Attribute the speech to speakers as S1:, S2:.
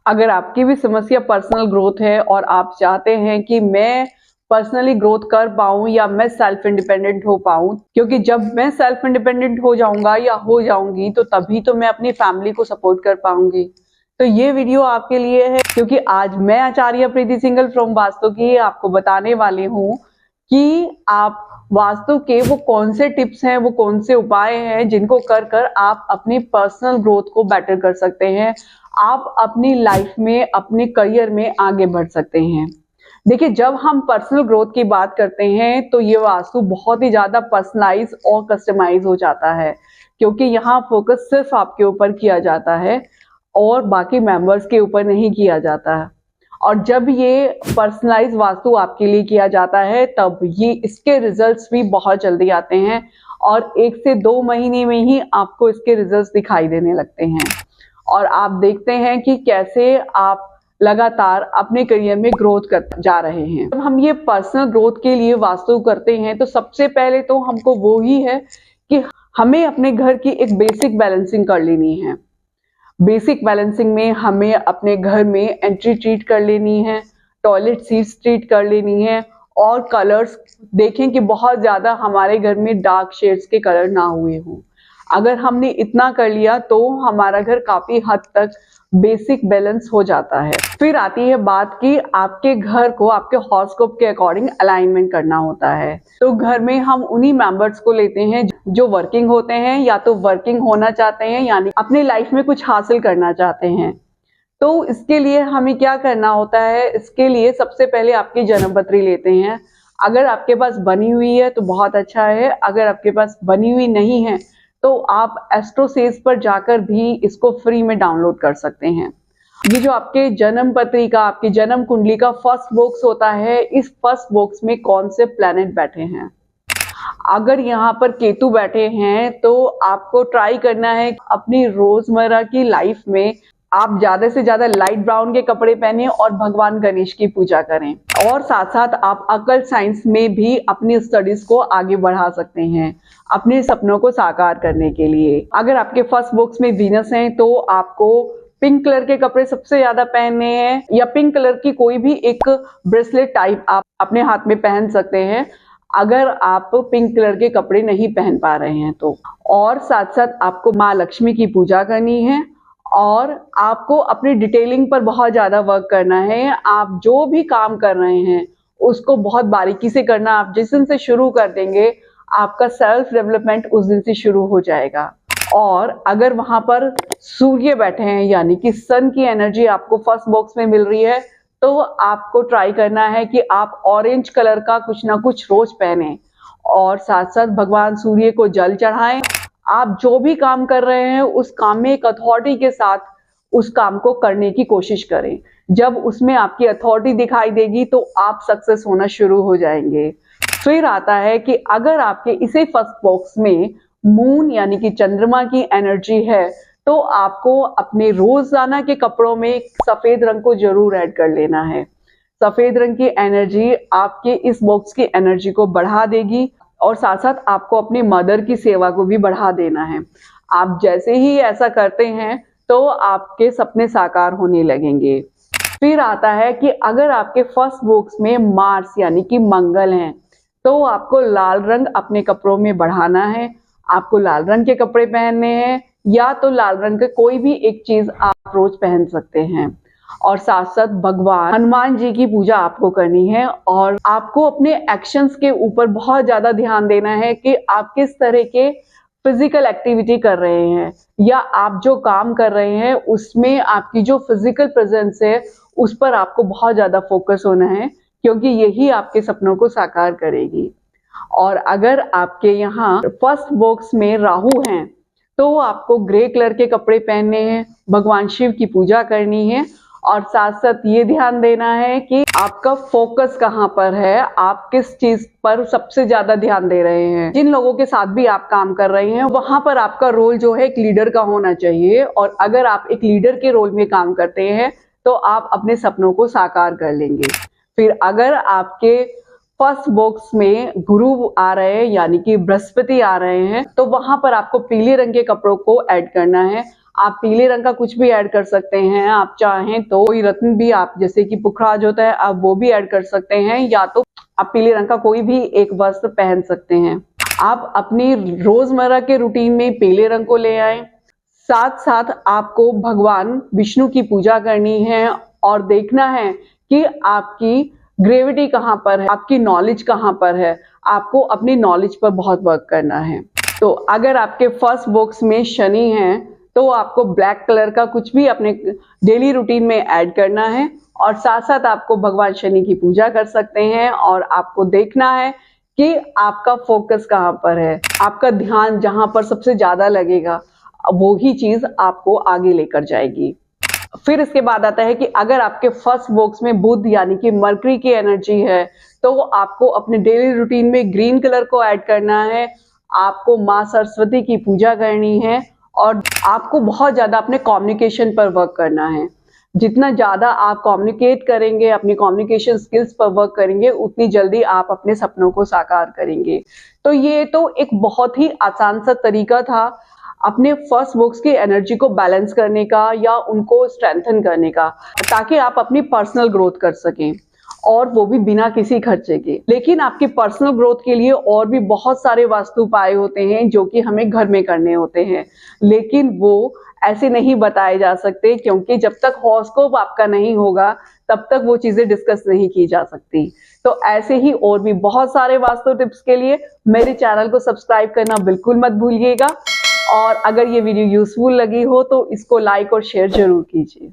S1: अगर आपकी भी समस्या पर्सनल ग्रोथ है और आप चाहते हैं कि मैं पर्सनली ग्रोथ कर पाऊं या मैं सेल्फ इंडिपेंडेंट हो पाऊं, क्योंकि जब मैं सेल्फ इंडिपेंडेंट हो जाऊंगा या हो जाऊंगी तो तभी तो मैं अपनी फैमिली को सपोर्ट कर पाऊंगी। तो ये वीडियो आपके लिए है, क्योंकि आज मैं आचार्य प्रीति सिंगल फ्रॉम वास्तु की आपको बताने वाली हूँ कि आप वास्तु के वो कौन से टिप्स हैं, वो कौन से उपाय हैं जिनको कर कर आप अपनी पर्सनल ग्रोथ को बेटर कर सकते हैं, आप अपनी लाइफ में, अपने करियर में आगे बढ़ सकते हैं। देखिए, जब हम पर्सनल ग्रोथ की बात करते हैं तो ये वास्तु बहुत ही ज्यादा पर्सनलाइज और कस्टमाइज हो जाता है, क्योंकि यहाँ फोकस सिर्फ आपके ऊपर किया जाता है और बाकी मेंबर्स के ऊपर नहीं किया जाता है। और जब ये पर्सनलाइज वास्तु आपके लिए किया जाता है तब ये इसके रिजल्ट्स भी बहुत जल्दी आते हैं और 1 से 2 महीने में ही आपको इसके रिजल्ट्स दिखाई देने लगते हैं और आप देखते हैं कि कैसे आप लगातार अपने करियर में ग्रोथ करते जा रहे हैं। जब हम ये पर्सनल ग्रोथ के लिए वास्तु करते हैं तो सबसे पहले तो हमको वो ही है कि हमें अपने घर की एक बेसिक बैलेंसिंग कर लेनी है। बेसिक बैलेंसिंग में हमें अपने घर में एंट्री ट्रीट कर लेनी है, टॉयलेट सीट्स ट्रीट कर लेनी है और कलर्स देखें कि बहुत ज़्यादा हमारे घर में डार्क शेड्स के कलर ना हुए हों। अगर हमने इतना कर लिया तो हमारा घर काफ़ी हद तक बेसिक बैलेंस हो जाता है। फिर आती है बात कि आपके घर को आपके हॉरोस्कोप के अकॉर्डिंग अलाइनमेंट करना होता है। तो घर में हम उन्हीं मेंबर्स को लेते हैं जो वर्किंग होते हैं या तो वर्किंग होना चाहते हैं, यानी अपनी लाइफ में कुछ हासिल करना चाहते हैं। तो इसके लिए हमें क्या करना होता है, इसके लिए सबसे पहले आपकी जन्म पत्री लेते हैं। अगर आपके पास बनी हुई है तो बहुत अच्छा है, अगर आपके पास बनी हुई नहीं है तो आप एस्ट्रोसेज पर जाकर भी इसको फ्री में डाउनलोड कर सकते हैं। ये जो आपके जन्म पत्री का, आपकी जन्म कुंडली का फर्स्ट बॉक्स होता है, इस फर्स्ट बॉक्स में कौन से प्लैनेट बैठे हैं। अगर यहाँ पर केतु बैठे हैं तो आपको ट्राई करना है अपनी रोजमर्रा की लाइफ में आप ज्यादा से ज्यादा लाइट ब्राउन के कपड़े पहने और भगवान गणेश की पूजा करें। और साथ साथ आप अकल्ट साइंस में भी अपनी स्टडीज को आगे बढ़ा सकते हैं अपने सपनों को साकार करने के लिए। अगर आपके फर्स्ट बॉक्स में वीनस हैं तो आपको पिंक कलर के कपड़े सबसे ज्यादा पहनने हैं, या पिंक कलर की कोई भी एक ब्रेसलेट टाइप आप अपने हाथ में पहन सकते हैं अगर आप पिंक कलर के कपड़े नहीं पहन पा रहे हैं तो। और साथ साथ आपको माँ लक्ष्मी की पूजा करनी है और आपको अपनी डिटेलिंग पर बहुत ज़्यादा वर्क करना है। आप जो भी काम कर रहे हैं उसको बहुत बारीकी से करना। आप जिस दिन से शुरू कर देंगे आपका सेल्फ डेवलपमेंट उस दिन से शुरू हो जाएगा। और अगर वहां पर सूर्य बैठे हैं, यानी कि सन की एनर्जी आपको फर्स्ट बॉक्स में मिल रही है, तो आपको ट्राई करना है कि आप ऑरेंज कलर का कुछ ना कुछ रोज पहने और साथ साथ भगवान सूर्य को जल चढ़ाएं। आप जो भी काम कर रहे हैं उस काम में एक अथॉरिटी के साथ उस काम को करने की कोशिश करें। जब उसमें आपकी अथॉरिटी दिखाई देगी तो आप सक्सेस होना शुरू हो जाएंगे। फिर आता है कि अगर आपके इसी फर्स्ट बॉक्स में मून यानी कि चंद्रमा की एनर्जी है तो आपको अपने रोजाना के कपड़ों में सफेद रंग को जरूर ऐड कर लेना है। सफेद रंग की एनर्जी आपके इस बॉक्स की एनर्जी को बढ़ा देगी और साथ साथ आपको अपनी मदर की सेवा को भी बढ़ा देना है। आप जैसे ही ऐसा करते हैं तो आपके सपने साकार होने लगेंगे। फिर आता है कि अगर आपके फर्स्ट बॉक्स में मार्स यानी कि मंगल हैं तो आपको लाल रंग अपने कपड़ों में बढ़ाना है। आपको लाल रंग के कपड़े पहनने हैं या तो लाल रंग के कोई भी एक चीज आप रोज पहन सकते हैं। और साथ साथ भगवान हनुमान जी की पूजा आपको करनी है और आपको अपने एक्शंस के ऊपर बहुत ज्यादा ध्यान देना है कि आप किस तरह के फिजिकल एक्टिविटी कर रहे हैं या आप जो काम कर रहे हैं उसमें आपकी जो फिजिकल प्रेजेंस है उस पर आपको बहुत ज्यादा फोकस होना है, क्योंकि यही आपके सपनों को साकार करेगी। और अगर आपके यहाँ फर्स्ट बॉक्स में राहु हैं तो आपको ग्रे कलर के कपड़े पहनने हैं, भगवान शिव की पूजा करनी है और साथ साथ ये ध्यान देना है कि आपका फोकस कहाँ पर है, आप किस चीज पर सबसे ज्यादा ध्यान दे रहे हैं। जिन लोगों के साथ भी आप काम कर रहे हैं वहां पर आपका रोल जो है एक लीडर का होना चाहिए और अगर आप एक लीडर के रोल में काम करते हैं तो आप अपने सपनों को साकार कर लेंगे। फिर अगर आपके फर्स्ट बॉक्स में गुरु आ रहे हैं यानी कि बृहस्पति आ रहे हैं तो वहां पर आपको पीले रंग के कपड़ों को ऐड करना है। आप पीले रंग का कुछ भी ऐड कर सकते हैं। आप चाहें तो कोई रत्न भी, आप जैसे कि पुखराज होता है, आप वो भी ऐड कर सकते हैं, या तो आप पीले रंग का कोई भी एक वस्त्र पहन सकते हैं। आप अपनी रोजमर्रा के रूटीन में पीले रंग को ले आए। साथ साथ आपको भगवान विष्णु की पूजा करनी है और देखना है कि आपकी ग्रेविटी कहाँ पर है, आपकी नॉलेज कहाँ पर है। आपको अपनी नॉलेज पर बहुत वर्क करना है। तो अगर आपके फर्स्ट बॉक्स में शनि है तो आपको ब्लैक कलर का कुछ भी अपने डेली रूटीन में ऐड करना है और साथ साथ आपको भगवान शनि की पूजा कर सकते हैं। और आपको देखना है कि आपका फोकस कहाँ पर है, आपका ध्यान जहां पर सबसे ज्यादा लगेगा वो ही चीज आपको आगे लेकर जाएगी। फिर इसके बाद आता है कि अगर आपके फर्स्ट बॉक्स में बुध यानी कि मरकरी की एनर्जी है तो आपको अपने डेली रूटीन में ग्रीन कलर को ऐड करना है। आपको माँ सरस्वती की पूजा करनी है और आपको बहुत ज्यादा अपने कम्युनिकेशन पर वर्क करना है। जितना ज्यादा आप कम्युनिकेट करेंगे, अपनी कम्युनिकेशन स्किल्स पर वर्क करेंगे, उतनी जल्दी आप अपने सपनों को साकार करेंगे। तो ये तो एक बहुत ही आसान सा तरीका था अपने फर्स्ट बॉक्स की एनर्जी को बैलेंस करने का या उनको स्ट्रेंथन करने का, ताकि आप अपनी पर्सनल ग्रोथ कर सकें, और वो भी बिना किसी खर्चे के। लेकिन आपकी पर्सनल ग्रोथ के लिए और भी बहुत सारे वास्तु उपाय होते हैं जो कि हमें घर में करने होते हैं, लेकिन वो ऐसे नहीं बताए जा सकते, क्योंकि जब तक हॉरोस्कोप आपका नहीं होगा तब तक वो चीजें डिस्कस नहीं की जा सकती। तो ऐसे ही और भी बहुत सारे वास्तु टिप्स के लिए मेरे चैनल को सब्सक्राइब करना बिल्कुल मत भूलिएगा। और अगर ये वीडियो यूजफुल लगी हो तो इसको लाइक और शेयर जरूर कीजिए।